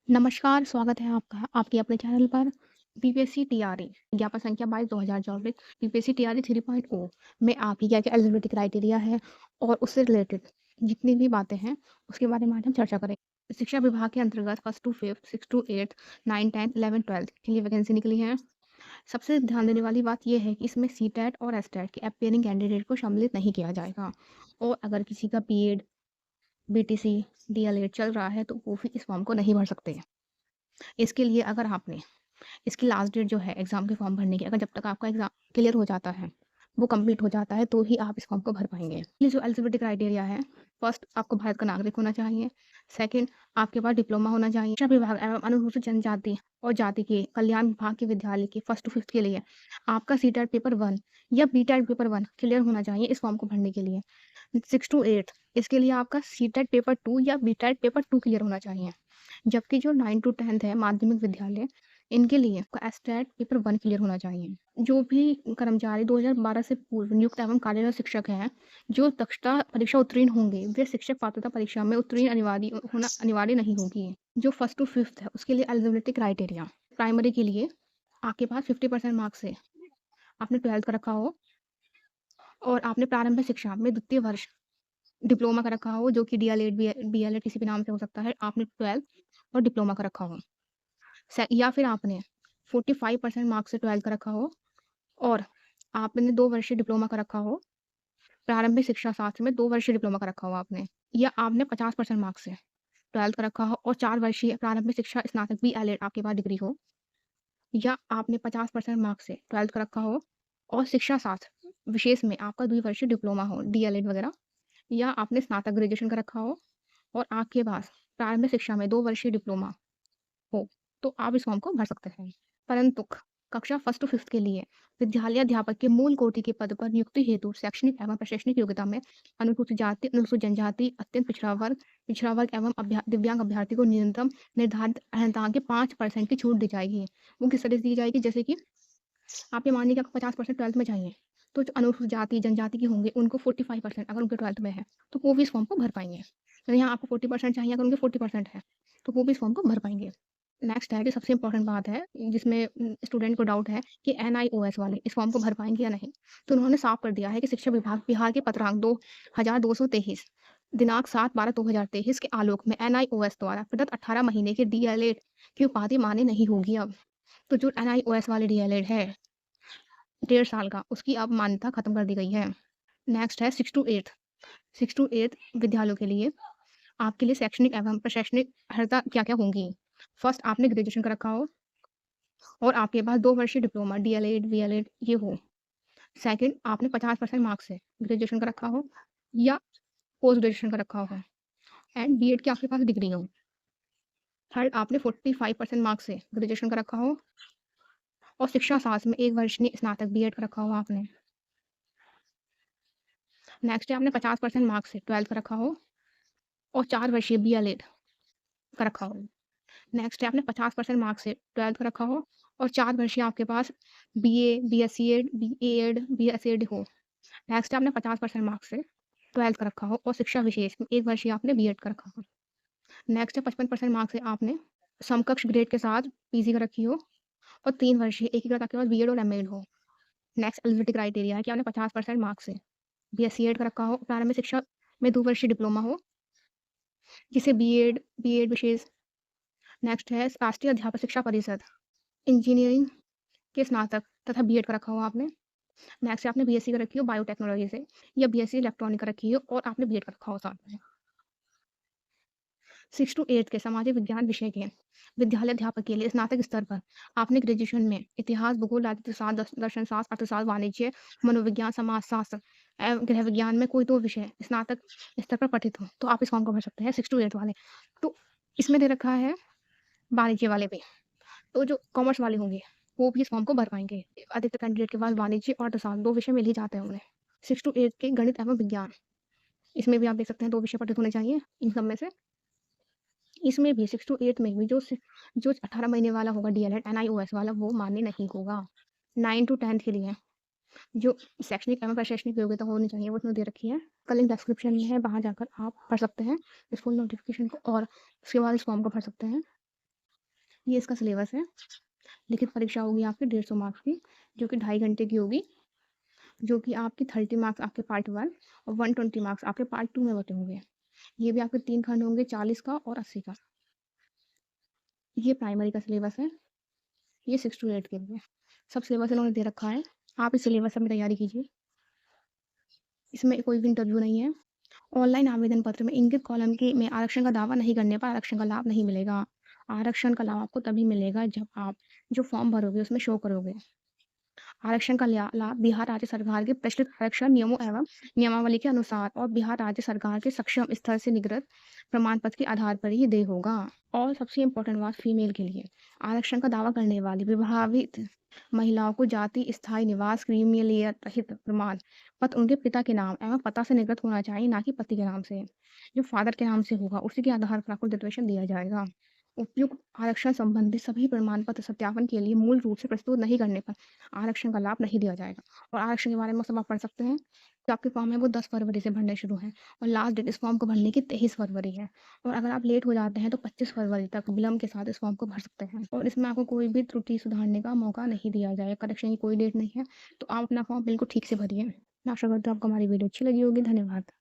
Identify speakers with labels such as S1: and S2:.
S1: नमस्कार, स्वागत है आपका आपके अपने चैनल पर। बीपीएससी टीआरई विज्ञापन संख्या 22/2024 बीपीएससी टीआरई 3.0 में आप ही क्या-क्या एलिजिबिलिटी क्राइटेरिया है और उससे रिलेटेड जितनी भी बातें हैं, उसके बारे में आज हम चर्चा करेंगे। शिक्षा विभाग के अंतर्गत 1st to 5th, 6th to 8th, 9th, 10th, 11th, 12th के लिए वैकेंसी निकली है। सबसे ध्यान देने वाली बात ये है कि इसमें सीटेट और एसटेट के अपीयरिंग कैंडिडेट को सम्मिलित नहीं किया जाएगा और अगर किसी का बीएड, बीटीसी, डीएलएड चल रहा है, तो वो भी इस फॉर्म को नहीं भर सकते। इसके लिए अगर आपने इसकी लास्ट डेट जो है एग्ज़ाम के फॉर्म भरने की, अगर जब तक आपका एग्ज़ाम क्लियर हो जाता है, वो कंप्लीट हो जाता है, तो ही आप इस फॉर्म को भर पाएँगे। ये जो एलिजिबिलिटी क्राइटेरिया है, फर्स्ट आपको भारत का नागरिक होना चाहिए, सेकंड आपके पास डिप्लोमा होना चाहिए। शिक्षा विभाग एवं अनुसूचित जनजाति और जाति के कल्याण विभाग के विद्यालय के 1st टू 5th के लिए आपका सीटेट पेपर 1 या बीटेट पेपर 1 क्लियर होना चाहिए इस फॉर्म को भरने के लिए। 6 टू 8 इसके लिए आपका सीटेट पेपर 2 या बीटेट पेपर 2 क्लियर होना चाहिए। जबकि जो 9 टू 10th है माध्यमिक विद्यालय, इनके लिए आपका एसटेट पेपर 1 क्लियर होना चाहिए। जो भी कर्मचारी 2012 से पूर्व नियुक्त एवं कार्यरत शिक्षक हैं, जो दक्षता परीक्षा उत्तीर्ण होंगे, वे शिक्षक पात्रता परीक्षा में उत्तीर्ण अनिवार्य नहीं होगी। जो 1st टू 5th है, उसके लिए एलिजिबिलिटी क्राइटेरिया प्राइमरी के लिए आपके पास 50% मार्क्स से आपने 12th कर रखा हो और आपने प्रारंभिक शिक्षा में द्वितीय वर्ष डिप्लोमा कर रखा हो, जो कि डीएलएड, बीएलएड किसी भी नाम से हो सकता है। आपने 12th और डिप्लोमा कर रखा हो। या फिर आपने 45% मार्क्स से 12th कर रखा हो और आपने 2 वर्षीय डिप्लोमा कर रखा हो, प्रारंभिक शिक्षा शास्त्र में 2 वर्षीय डिप्लोमा कर रखा हो आपने, या आपने 50% मार्क्स से 12th कर रखा हो और 4 वर्षीय प्रारंभिक शिक्षा स्नातक बीएलएड आपके पास डिग्री हो, या आपने 50% मार्क्स से 12th कर रखा हो और शिक्षा शास्त्र विशेष में आपका द्विवर्षीय डिप्लोमा हो, डीएलएड वगैरह, या आपने स्नातक ग्रेजुएशन कर रखा हो और आपके पास प्रारंभिक शिक्षा में 2 वर्षीय डिप्लोमा हो, तो आप इस फॉर्म को भर सकते हैं। परंतु कक्षा 1st टू 5th के लिए विद्यालय अध्यापक के मूल कोटि के पद पर नियुक्ति हेतु शैक्षणिक एवं प्रशासनिक योग्यता में अनुसूचित जाति, अनुसूचित जनजाति, अत्यंत पिछड़ा वर्ग एवं दिव्यांग अभ्यर्थी को न्यूनतम निर्धारित अर्हता के 5% की छूट दी जाएगी। वो किस तरह से दी जाएगी? जैसे कि आप ये मान लीजिए आपको 50% 12th में चाहिए, तो जो अनुसूचित जाति, जनजाति के होंगे, उनको 45% अगर उनके 12th में है, तो वो भी इस फॉर्म को भर पाएँगे। तो यहाँ आपको 40% चाहिए, अगर उनके 40% है, तो वो भी इस फॉर्म को भर पाएँगे। नेक्स्ट है कि सबसे इम्पोर्टेंट बात है, जिसमें स्टूडेंट को डाउट है कि एनआईओएस वाले इस फॉर्म को भर पाएँगे या नहीं। तो उन्होंने साफ कर दिया है कि शिक्षा विभाग बिहार के पत्रांक 2223 दिनांक 7/12/2023 के आलोक में एनआईओएस द्वारा प्रदत्त 18 महीने के डीएलएड की उपाधि मान्य नहीं होगी अब। तो जो एनआईओएस वाले डीएलएड है 1.5 साल का, उसकी अब मान्यता खत्म कर दी गई है। नेक्स्ट है 6 टू 8 विद्यालयों के लिए आपके लिए शैक्षणिक एवं प्रशैक्षणिक अर्हता क्या-क्या होंगी? फर्स्ट आपने ग्रेजुएशन कर रखा हो और आपके पास 2 वर्षीय डिप्लोमा डीएलएड, वीएलएड ये हो। सेकंड आपने 50% मार्क्स से ग्रेजुएशन कर रखा हो या पोस्ट ग्रेजुएशन कर रखा हो एंड बीएड की आपके पास डिग्री हो। थर्ड आपने 45% मार्क्स से ग्रेजुएशन कर रखा हो और शिक्षा शास्त्र में 1 वर्ष में स्नातक बीएड कर रखा हो आपने। नेक्स्ट है आपने 50% मार्क्स से 12th कर रखा हो और 4 वर्षीय बीएलएड कर रखा हो। नेक्स्ट है आपने 50% मार्क्स से 12th कर रखा हो और 4 वर्षीय आपके पास बीए, बीएससीएड, बीएड, बीएसएड हो। नेक्स्ट है आपने 50% मार्क्स से 12th कर रखा हो और शिक्षा विशेष में 1 वर्षीय आपने बीएड कर रखा हो। नेक्स्ट है 55% मार्क्स से आपने समकक्ष ग्रेड के साथ पीजी कर रखी हो और 3 वर्षीय एकीकृत आपके पास बीएड और एमएड हो। नेक्स्ट एलिजिबिलिटी क्राइटेरिया है कि आपने 50% मार्क्स से बीएससीएड कर रखा हो, प्रारंभिक शिक्षा में 2 वर्षीय डिप्लोमा हो, जिसे बीएड, बीएड विशेष। नेक्स्ट है राष्ट्रीय अध्यापक शिक्षा परिषद, इंजीनियरिंग के स्नातक तथा बीएड कर रखा हो आपने। नेक्स्ट आपने बीएससी कर रखी हो बायोटेक्नोलॉजी से या बीएससी इलेक्ट्रॉनिक कर रखी हो और आपने बीएड कर रखा हो साथ में। 6 टू 8 के सामाजिक विज्ञान विषय के विद्यालय अध्यापक के लिए स्नातक स्तर पर आपने ग्रेजुएशन में इतिहास, भूगोल, राजनीति शास्त्र, दर्शन शास्त्र, अर्थशास्त्र, वाणिज्य, मनोविज्ञान, समाजशास्त्र एवं गृह विज्ञान में कोई 2 विषय स्नातक स्तर पर पठित हो, तो आप इस फॉर्म को भर सकते हैं 6 टू 8 वाले। तो इसमें दे रखा है वाणिज्य वाले भी। तो जो कॉमर्स वाले होंगे, वो भी इस फॉर्म को भर पाएँगे। अधिकतर कैंडिडेट के पास वाणिज्य और अर्थशास्त्र 2 विषय मिल ही जाते हैं उन्हें। 6 टू 8 के गणित एवं विज्ञान, इसमें भी आप देख सकते हैं 2 विषय पठित होने चाहिए इन सब में से। इसमें भी 6 टू 8 में भी जो 18 महीने वाला होगा डीएलएड, एनआईओएस वाला, वो मान्य नहीं होगा। 9 टू 10th के लिए जो शैक्षणिक एवं प्रशैक्षणिक योग्यता होनी चाहिए, वो उसमें दे रखी है। का लिंक डिस्क्रिप्शन में है, वहाँ जाकर आप पढ़ सकते हैं इस फुल नोटिफ़िकेशन को और उसके बाद इस फॉर्म को भर सकते हैं। ये इसका सिलेबस है। लिखित परीक्षा होगी आपकी 150 मार्क्स की, जो कि 2.5 घंटे की होगी, जो कि आपकी 30 मार्क्स आपके पार्ट 1 और 120 मार्क्स आपके पार्ट 2 में बटे होंगे। ये भी आपके 3 खंड होंगे, 40 का और 80 का। ये प्राइमरी का सिलेबस है, ये 6 टू 8 के लिए। सब सिलेबस इन्होंने दे रखा है, आप इस सिलेबस में तैयारी कीजिए। इसमें कोई भी इंटरव्यू नहीं है। ऑनलाइन आवेदन पत्र में इंगित कॉलम के में आरक्षण का दावा नहीं करने पर आरक्षण का लाभ नहीं मिलेगा। आरक्षण का लाभ आपको तभी मिलेगा जब आप जो फॉर्म भरोगे उसमें शो करोगे। आरक्षण का लाभ बिहार राज्य सरकार के प्रचलित आरक्षण नियमों एवं नियमावली के अनुसार और बिहार राज्य सरकार के सक्षम स्तर से निर्गत प्रमाण पत्र के आधार पर ही दे होगा। और सबसे इम्पोर्टेंट बात फीमेल के लिए, आरक्षण का दावा करने वाली विभावित महिलाओं को जाति स्थायी निवास क्रीमिलियत रहित प्रमाण पत्र उनके पिता के नाम एवं पता से निर्गत होना चाहिए, ना कि पति के नाम से। जो फादर के नाम से होगा उसी के आधार पर आपको रिजर्वेशन दिया जाएगा। उपयुक्त आरक्षण संबंधी सभी प्रमाण पत्र सत्यापन के लिए मूल रूप से प्रस्तुत नहीं करने पर आरक्षण का लाभ नहीं दिया जाएगा। और आरक्षण के बारे में सब आप पढ़ सकते हैं। जो आपके फॉर्म है वो 10 फरवरी से भरने शुरू हैं और लास्ट डेट इस फॉर्म को भरने की 23 फरवरी है। और अगर आप लेट हो जाते हैं तो 25 फरवरी तक विलम्ब के साथ इस फॉर्म को भर सकते हैं। और इसमें आपको कोई भी त्रुटि सुधारने का मौका नहीं दिया जाएगा, करेक्शन की कोई डेट नहीं है। तो आप अपना फॉर्म बिल्कुल ठीक से भरिए। मैं आशा करती हूँ आपको हमारी वीडियो अच्छी लगी होगी। धन्यवाद।